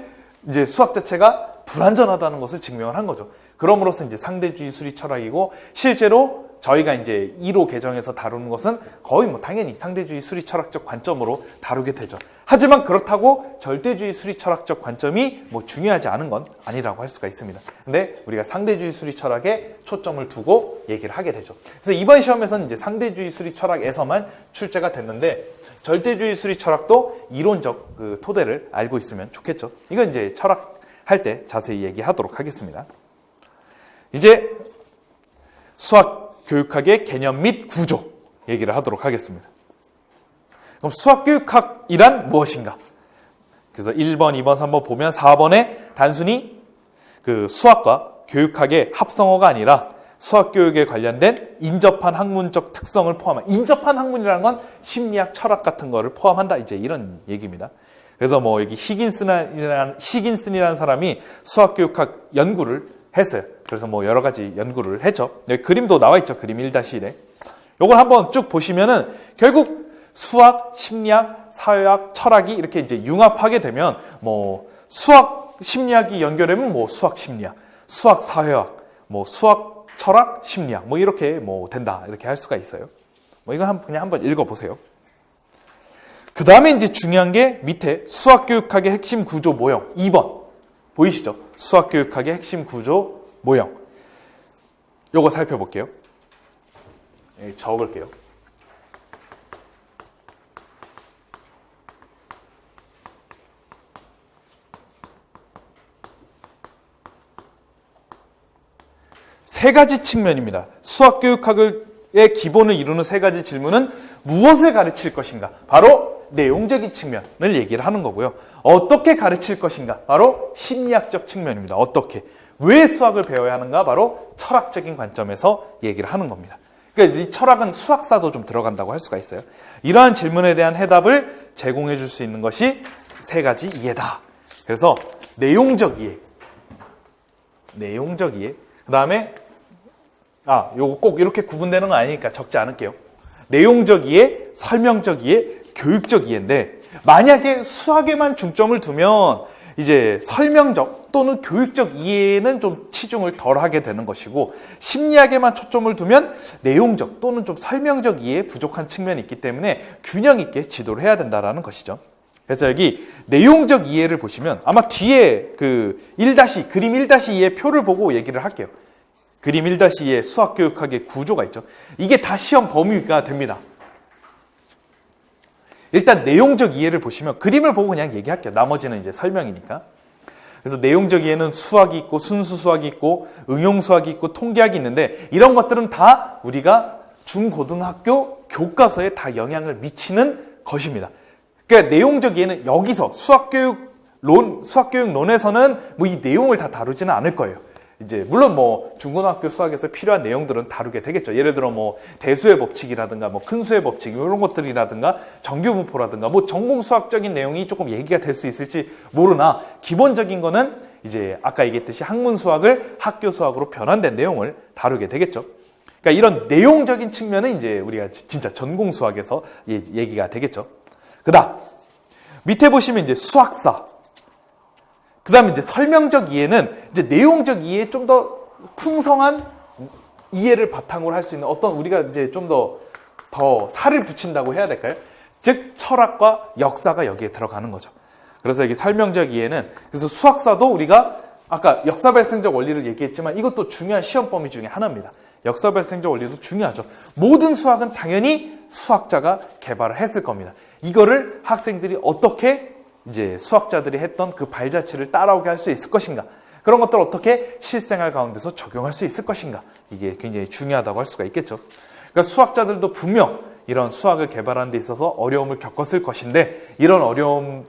이제 수학 자체가 불완전하다는 것을 증명을 한 거죠. 그럼으로써 이제 상대주의 수리 철학이고 실제로 저희가 이제 1호 개정에서 다루는 것은 거의 뭐 당연히 상대주의 수리 철학적 관점으로 다루게 되죠. 하지만 그렇다고 절대주의 수리 철학적 관점이 뭐 중요하지 않은 건 아니라고 할 수가 있습니다. 근데 우리가 상대주의 수리 철학에 초점을 두고 얘기를 하게 되죠. 그래서 이번 시험에서는 이제 상대주의 수리 철학에서만 출제가 됐는데 절대주의 수리 철학도 이론적 그 토대를 알고 있으면 좋겠죠. 이건 이제 철학 할 때 자세히 얘기하도록 하겠습니다. 이제 수학 교육학의 개념 및 구조 얘기를 하도록 하겠습니다. 그럼 수학교육학이란 무엇인가? 그래서 1번, 2번, 3번 보면 4번에 단순히 그 수학과 교육학의 합성어가 아니라 수학교육에 관련된 인접한 학문적 특성을 포함한, 인접한 학문이라는 건 심리학, 철학 같은 거를 포함한다. 이제 이런 얘기입니다. 그래서 뭐 여기 히긴슨이라는 사람이 수학교육학 연구를 했어요. 그래서 뭐 여러 가지 연구를 했죠. 여기 그림도 나와 있죠. 그림 1-1에. 요걸 한번 쭉 보시면은 결국 수학, 심리학, 사회학, 철학이 이렇게 이제 융합하게 되면 뭐 수학, 심리학이 연결되면 뭐 수학, 심리학, 수학, 사회학, 뭐 수학, 철학, 심리학 뭐 이렇게 뭐 된다. 이렇게 할 수가 있어요. 뭐 이거 그냥 한번 읽어보세요. 그 다음에 이제 중요한 게 밑에 수학교육학의 핵심 구조 모형 2번 보이시죠? 수학교육학의 핵심 구조 모형 요거 살펴볼게요. 적을게요. 세 가지 측면입니다. 수학교육학의 기본을 이루는 세 가지 질문은 무엇을 가르칠 것인가? 바로 내용적인 측면을 얘기를 하는 거고요. 어떻게 가르칠 것인가? 바로 심리학적 측면입니다. 어떻게? 왜 수학을 배워야 하는가? 바로 철학적인 관점에서 얘기를 하는 겁니다. 그러니까 이 철학은 수학사도 좀 들어간다고 할 수가 있어요. 이러한 질문에 대한 해답을 제공해 줄 수 있는 것이 세 가지 이해다. 그래서 내용적 이해. 내용적 이해. 그 다음에 요거 꼭 이렇게 구분되는 건 아니니까 적지 않을게요. 내용적 이해, 설명적 이해, 교육적 이해인데 만약에 수학에만 중점을 두면 이제 설명적 또는 교육적 이해는 좀 치중을 덜 하게 되는 것이고 심리학에만 초점을 두면 내용적 또는 좀 설명적 이해에 부족한 측면이 있기 때문에 균형 있게 지도를 해야 된다는 것이죠. 그래서 여기 내용적 이해를 보시면 아마 뒤에 그 그림 1-2의 표를 보고 얘기를 할게요. 그림 1-2의 수학교육학의 구조가 있죠. 이게 다 시험 범위가 됩니다. 일단 내용적 이해를 보시면 그림을 보고 그냥 얘기할게요. 나머지는 이제 설명이니까. 그래서 내용적 이해는 수학이 있고 순수 수학이 있고 응용 수학이 있고 통계학이 있는데 이런 것들은 다 우리가 중고등학교 교과서에 다 영향을 미치는 것입니다. 그러니까 내용적 이해는 여기서 수학교육론에서는 뭐 이 내용을 다 다루지는 않을 거예요. 이제 물론 뭐 중고등학교 수학에서 필요한 내용들은 다루게 되겠죠. 예를 들어 뭐 대수의 법칙이라든가 뭐 큰수의 법칙 이런 것들이라든가 정규분포라든가 뭐 전공 수학적인 내용이 조금 얘기가 될 수 있을지 모르나 기본적인 거는 이제 아까 얘기했듯이 학문 수학을 학교 수학으로 변환된 내용을 다루게 되겠죠. 그러니까 이런 내용적인 측면은 이제 우리가 진짜 전공 수학에서 얘기가 되겠죠. 그다음 밑에 보시면 이제 수학사. 그 다음에 이제 설명적 이해는 이제 내용적 이해에 좀 더 풍성한 이해를 바탕으로 할 수 있는 어떤 우리가 이제 좀 더 살을 붙인다고 해야 될까요? 즉, 철학과 역사가 여기에 들어가는 거죠. 그래서 여기 설명적 이해는 그래서 수학사도 우리가 아까 역사 발생적 원리를 얘기했지만 이것도 중요한 시험 범위 중에 하나입니다. 역사 발생적 원리도 중요하죠. 모든 수학은 당연히 수학자가 개발을 했을 겁니다. 이거를 학생들이 어떻게 이제 수학자들이 했던 그 발자취를 따라오게 할 수 있을 것인가? 그런 것들을 어떻게 실생활 가운데서 적용할 수 있을 것인가? 이게 굉장히 중요하다고 할 수가 있겠죠. 그러니까 수학자들도 분명 이런 수학을 개발하는 데 있어서 어려움을 겪었을 것인데 이런 어려움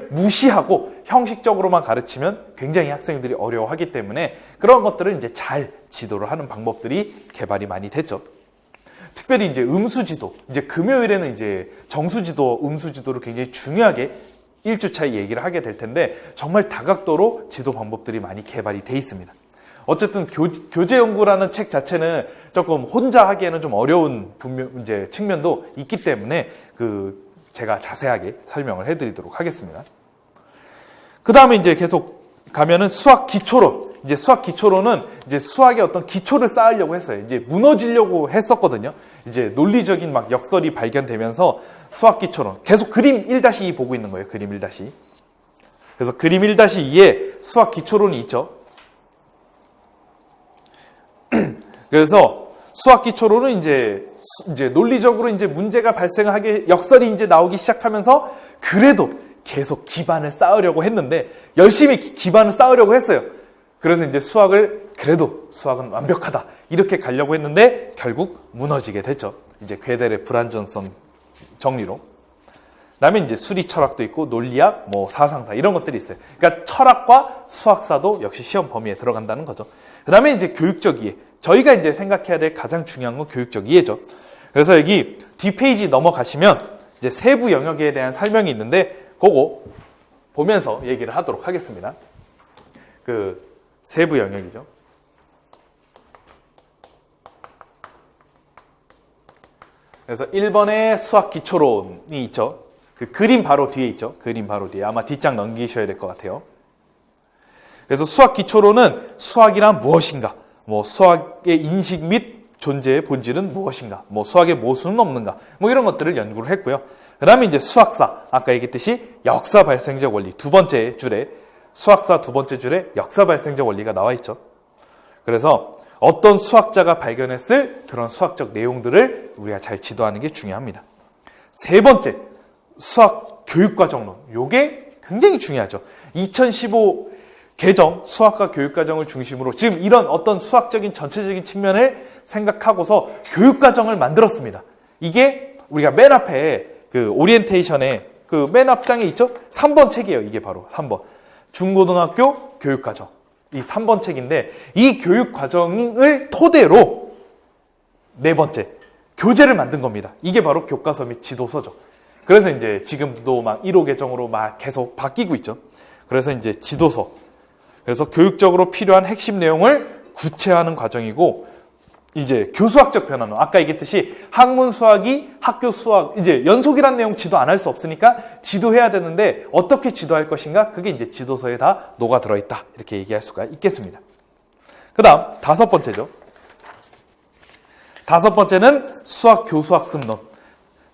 무시하고 형식적으로만 가르치면 굉장히 학생들이 어려워하기 때문에 그런 것들을 이제 잘 지도를 하는 방법들이 개발이 많이 됐죠. 특별히 이제 음수지도, 이제 금요일에는 이제 정수지도, 음수지도를 굉장히 중요하게 1주차에 얘기를 하게 될 텐데 정말 다각도로 지도 방법들이 많이 개발이 돼 있습니다. 어쨌든 교재연구라는 책 자체는 조금 혼자 하기에는 좀 어려운 이제 측면도 있기 때문에 제가 자세하게 설명을 해드리도록 하겠습니다. 그 다음에 이제 계속 가면은 수학 기초론. 이제 수학 기초론은 이제 수학의 어떤 기초를 쌓으려고 했어요. 이제 무너지려고 했었거든요. 이제 논리적인 막 역설이 발견되면서 수학 기초론. 계속 그림 1-2 보고 있는 거예요. 그림 1-2. 그래서 그림 1-2에 수학 기초론이 있죠. 그래서 수학 기초론은 이제 논리적으로 이제 문제가 발생하게 역설이 이제 나오기 시작하면서 그래도 계속 기반을 쌓으려고 했는데 열심히 기반을 쌓으려고 했어요. 그래서 이제 그래도 수학은 완벽하다 이렇게 가려고 했는데 결국 무너지게 됐죠. 이제 괴델의 불완전성 정리로. 그다음에 이제 수리 철학도 있고 논리학, 사상사 이런 것들이 있어요. 그러니까 철학과 수학사도 역시 시험 범위에 들어간다는 거죠. 그다음에 이제 교육적 이해. 저희가 이제 생각해야 될 가장 중요한 건 교육적 이해죠. 그래서 여기 뒷페이지 넘어가시면 이제 세부 영역에 대한 설명이 있는데 그거 보면서 얘기를 하도록 하겠습니다. 세부 영역이죠. 그래서 1번에 수학 기초론이 있죠. 그림 바로 뒤에 있죠. 그림 바로 뒤에. 아마 뒷장 넘기셔야 될 것 같아요. 그래서 수학 기초론은 수학이란 무엇인가? 수학의 인식 및 존재의 본질은 무엇인가? 수학의 모순은 없는가? 이런 것들을 연구를 했고요. 그 다음에 이제 수학사. 아까 얘기했듯이 역사 발생적 원리. 두 번째 줄에, 수학사 두 번째 줄에 역사 발생적 원리가 나와 있죠. 그래서 어떤 수학자가 발견했을 그런 수학적 내용들을 우리가 잘 지도하는 게 중요합니다. 세 번째, 수학 교육과정론. 요게 굉장히 중요하죠. 2015 개정 수학과 교육과정을 중심으로 지금 이런 어떤 수학적인 전체적인 측면을 생각하고서 교육과정을 만들었습니다. 이게 우리가 맨 앞에 오리엔테이션에 맨 앞장에 있죠? 3번 책이에요. 이게 바로 3번. 중고등학교 교육과정. 이 3번 책인데 이 교육과정을 토대로 네 번째 교재를 만든 겁니다. 이게 바로 교과서 및 지도서죠. 그래서 이제 지금도 막 1호 개정으로 막 계속 바뀌고 있죠. 그래서 이제 지도서. 그래서 교육적으로 필요한 핵심 내용을 구체화하는 과정이고 이제 교수학적 변화는 아까 얘기했듯이 학문 수학이 학교 수학 이제 연속이란 내용 지도 안 할 수 없으니까 지도해야 되는데 어떻게 지도할 것인가 그게 이제 지도서에 다 녹아 들어있다 이렇게 얘기할 수가 있겠습니다. 그다음 다섯 번째죠. 다섯 번째는 수학 교수학습론.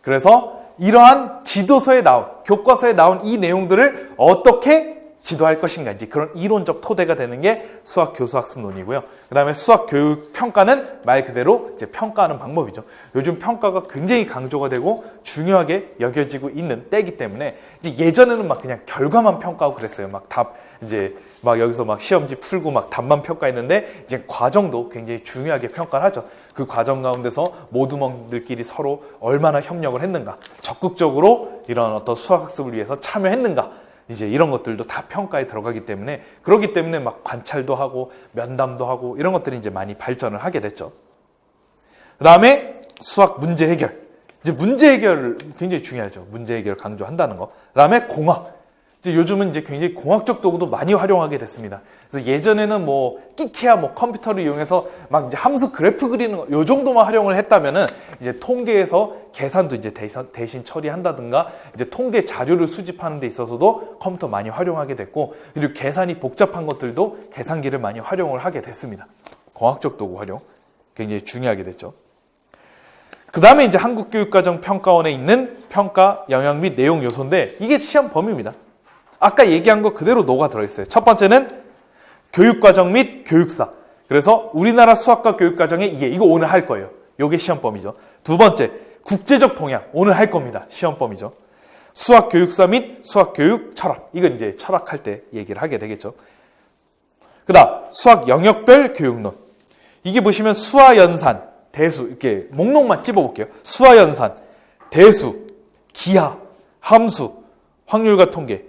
그래서 이러한 지도서에 나온 교과서에 나온 이 내용들을 어떻게 지도할 것인가 이제 그런 이론적 토대가 되는 게 수학 교수학습론이고요. 그 다음에 수학 교육 평가는 말 그대로 이제 평가하는 방법이죠. 요즘 평가가 굉장히 강조가 되고 중요하게 여겨지고 있는 때이기 때문에 이제 예전에는 막 그냥 결과만 평가하고 그랬어요. 막 여기서 막 시험지 풀고 막 답만 평가했는데 이제 과정도 굉장히 중요하게 평가를 하죠. 그 과정 가운데서 모두들끼리 서로 얼마나 협력을 했는가, 적극적으로 이런 어떤 수학학습을 위해서 참여했는가. 이제 이런 것들도 다 평가에 들어가기 때문에 그렇기 때문에 막 관찰도 하고 면담도 하고 이런 것들이 이제 많이 발전을 하게 됐죠. 그 다음에 수학 문제 해결. 이제 문제 해결 굉장히 중요하죠. 문제 해결 강조한다는 거. 그 다음에 공학. 이제 요즘은 이제 굉장히 공학적 도구도 많이 활용하게 됐습니다. 그래서 예전에는 끼케야 컴퓨터를 이용해서 막 이제 함수 그래프 그리는 거, 요 정도만 활용을 했다면은 이제 통계에서 계산도 이제 대신 처리한다든가 이제 통계 자료를 수집하는 데 있어서도 컴퓨터 많이 활용하게 됐고 그리고 계산이 복잡한 것들도 계산기를 많이 활용을 하게 됐습니다. 공학적 도구 활용 굉장히 중요하게 됐죠. 그 다음에 이제 한국교육과정 평가원에 있는 평가 영역 및 내용 요소인데 이게 시험 범위입니다. 아까 얘기한 거 그대로 녹아 들어있어요. 첫 번째는 교육과정 및 교육사. 그래서 우리나라 수학과 교육과정에 이거 오늘 할 거예요. 이게 시험범위죠. 두 번째, 국제적 동향. 오늘 할 겁니다. 시험범위죠. 수학 교육사 및 수학 교육 철학. 이건 이제 철학할 때 얘기를 하게 되겠죠. 그 다음, 수학 영역별 교육론. 이게 보시면 수화연산, 대수. 이렇게 목록만 찝어볼게요. 수화연산, 대수, 기하, 함수, 확률과 통계,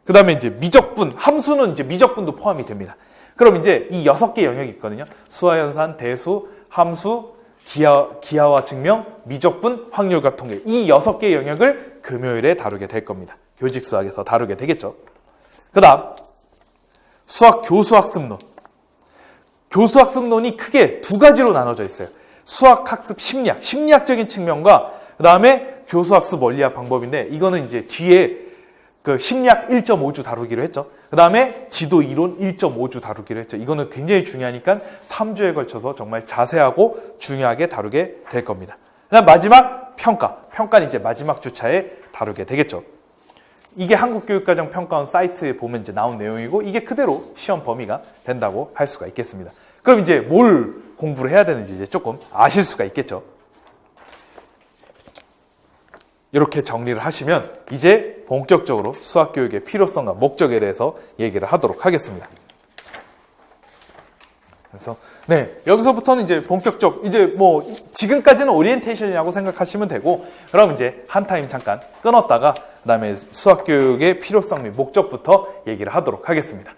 그 다음에 이제 미적분, 함수는 이제 미적분도 포함이 됩니다. 그럼 이제 이 6개 영역이 있거든요. 수화연산, 대수, 함수, 기하와 증명, 미적분, 확률과 통계. 이 6개 영역을 금요일에 다루게 될 겁니다. 교직 수학에서 다루게 되겠죠. 그 다음, 수학 교수학습론. 교수학습론이 크게 두 가지로 나눠져 있어요. 수학학습 심리학, 심리학적인 측면과 그 다음에 교수학습 원리학 방법인데 이거는 이제 뒤에 그 심리학 1.5주 다루기로 했죠. 그 다음에 지도 이론 1.5주 다루기로 했죠. 이거는 굉장히 중요하니까 3주에 걸쳐서 정말 자세하고 중요하게 다루게 될 겁니다. 그다음 마지막 평가. 평가는 이제 마지막 주차에 다루게 되겠죠. 이게 한국교육과정평가원 사이트에 보면 이제 나온 내용이고 이게 그대로 시험 범위가 된다고 할 수가 있겠습니다. 그럼 이제 뭘 공부를 해야 되는지 이제 조금 아실 수가 있겠죠. 이렇게 정리를 하시면 이제 본격적으로 수학교육의 필요성과 목적에 대해서 얘기를 하도록 하겠습니다. 그래서 여기서부터는 이제 본격적, 이제 뭐 지금까지는 오리엔테이션이라고 생각하시면 되고, 그럼 이제 한 타임 잠깐 끊었다가 그다음에 수학교육의 필요성 및 목적부터 얘기를 하도록 하겠습니다.